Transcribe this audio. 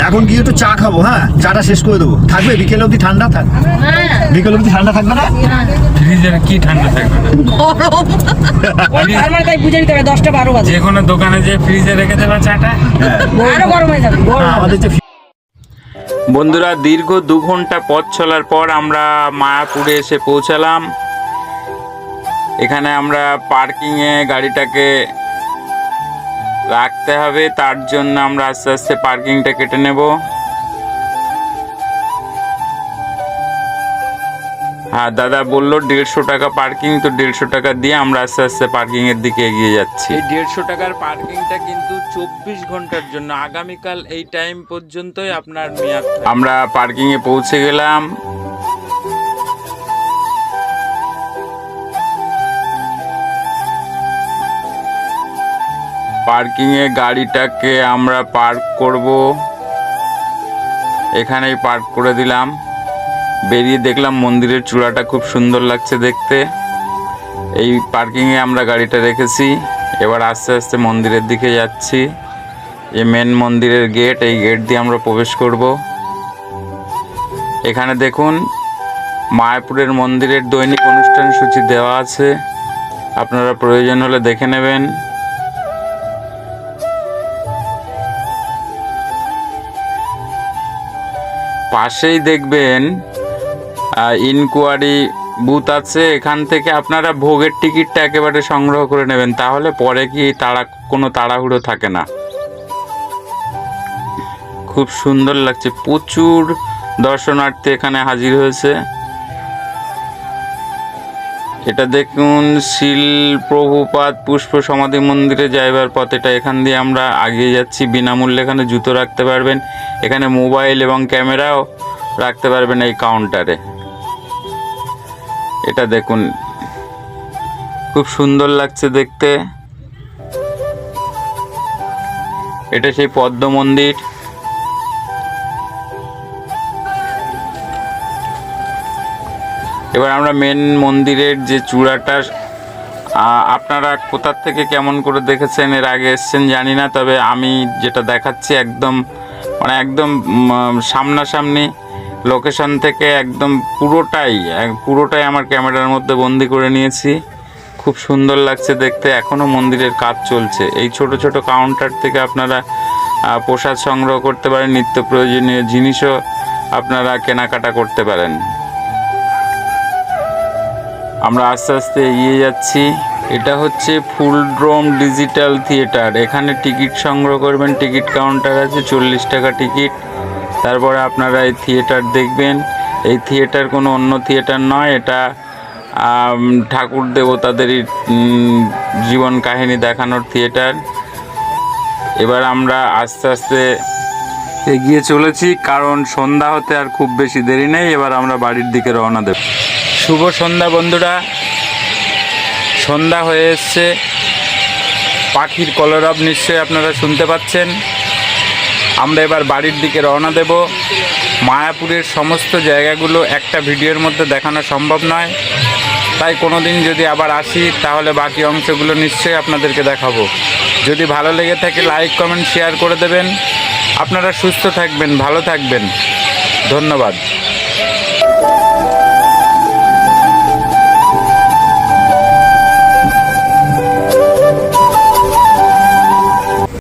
এখন গিয়ে একটু চা খাবো। হ্যাঁ, চাটা শেষ করে দেবো। থাকবে বিকেল অবধি ঠান্ডা থাকবে? বিকেল অবধি ঠান্ডা থাকবে না? ফ্রিজের কি ঠান্ডা থাকবে না? তাই বুঝে নিতে হবে 10টা 12 বাজে। যে কোনো দোকানে যে ফ্রিজে রেখে দেবে চাটা, আরো গরম হয়ে যাবে। আমাদের যে বন্ধুরা দীর্ঘ 2 ঘন্টা পথ চলার পর আমরা মায়াপুরে এসে পৌঁছালাম। এখানে আমরা পার্কিংয়ে গাড়িটাকে রাখতে হবে, তার জন্য আমরা আস্তে আস্তে পার্কিংটা কেটে নেব। হ্যাঁ, দাদা বললো 150 টাকা পার্কিং, তো 150 টাকা দিয়ে আমরা আস্তে আস্তে পার্কিং এর দিকে এগিয়ে যাচ্ছি। এই 150 টাকার পার্কিংটা কিন্তু 24 ঘন্টার জন্য, আগামীকাল এই টাইম পর্যন্তই আপনার মেয়াদ। আমরা পার্কিং এ পৌঁছে গেলাম। পার্কিং এ গাড়িটাকে আমরা পার্ক করব, এখানেই পার্ক করে দিলাম। বেরিয়ে দেখলাম মন্দিরের চূড়াটা খুব সুন্দর লাগছে দেখতে। এই পার্কিংয়ে আমরা গাড়িটা রেখেছি। এবার আস্তে আস্তে মন্দিরের দিকে যাচ্ছি। এই মেন মন্দিরের গেট, এই গেট দিয়ে আমরা প্রবেশ করব। এখানে দেখুন মায়াপুরের মন্দিরের দৈনিক অনুষ্ঠান সূচি দেওয়া আছে, আপনারা প্রয়োজন হলে দেখে নেবেন। পাশেই দেখবেন ইনকোয়ারি বুথ আছে, এখান থেকে আপনারা ভোগের টিকিটটা একেবারে সংগ্রহ করে নেবেন, তাহলে পরে কি কোনো তাড়াহুড়ো থাকে না। খুব সুন্দর লাগছে, প্রচুর দর্শনার্থী এখানে হাজির হয়েছে। এটা দেখুন শিল প্রভুপাদ পুষ্প সমাধি মন্দিরে যাইবার পথ। এটা এখান দিয়ে আমরা এগিয়ে যাচ্ছি। বিনামূল্যে এখানে জুতো রাখতে পারবেন, এখানে মোবাইল এবং ক্যামেরাও রাখতে পারবেন এই কাউন্টারে। এটা দেখুন খুব সুন্দর লাগছে দেখতে। এটা সেই পদ্ম মন্দির। এবার আমরা মেন মন্দিরের যে চূড়াটা, আপনারা কোথা থেকে কেমন করে দেখেছেন, এর আগে এসছেন জানি না, তবে আমি যেটা দেখাচ্ছি একদম সামনাসামনি লোকেশন থেকে একদম পুরোটাই আমার ক্যামেরার মধ্যে বন্দি করে নিয়েছি। খুব সুন্দর লাগছে দেখতে। এখনও মন্দিরের কাজ চলছে। এই ছোট ছোট কাউন্টার থেকে আপনারা প্রসাদ সংগ্রহ করতে পারেন, নিত্য প্রয়োজনীয় জিনিসও আপনারা কেনাকাটা করতে পারেন। আমরা আস্তে আস্তে এগিয়ে যাচ্ছি। এটা হচ্ছে ফুলড্রোম ডিজিটাল থিয়েটার। এখানে টিকিট সংগ্রহ করবেন, টিকিট কাউন্টার আছে, 40 টাকা টিকিট। তারপরে আপনারা এই থিয়েটার দেখবেন। এই থিয়েটার কোনো অন্য থিয়েটার নয়, এটা ঠাকুর দেবতাদেরই জীবন কাহিনী দেখানোর থিয়েটার। এবার আমরা আস্তে আস্তে এগিয়ে চলেছি, কারণ সন্ধ্যা হতে আর খুব বেশি দেরি নেই। এবার আমরা বাড়ির দিকে রওনা দেব। শুভ সন্ধ্যা বন্ধুরা, সন্ধ্যা হয়ে এসছে। পাখির কলরব নিশ্চয়ই আপনারা শুনতে পাচ্ছেন। আমরা এবার বাড়ির দিকে রওনা দেব। মায়াপুরের সমস্ত জায়গাগুলো একটা ভিডিওর মধ্যে দেখানো সম্ভব নয়, তাই কোনো দিন যদি আবার আসি তাহলে বাকি অংশগুলো নিশ্চয়ই আপনাদেরকে দেখাবো। যদি ভালো লেগে থাকে লাইক কমেন্ট শেয়ার করে দেবেন। আপনারা সুস্থ থাকবেন, ভালো থাকবেন। ধন্যবাদ।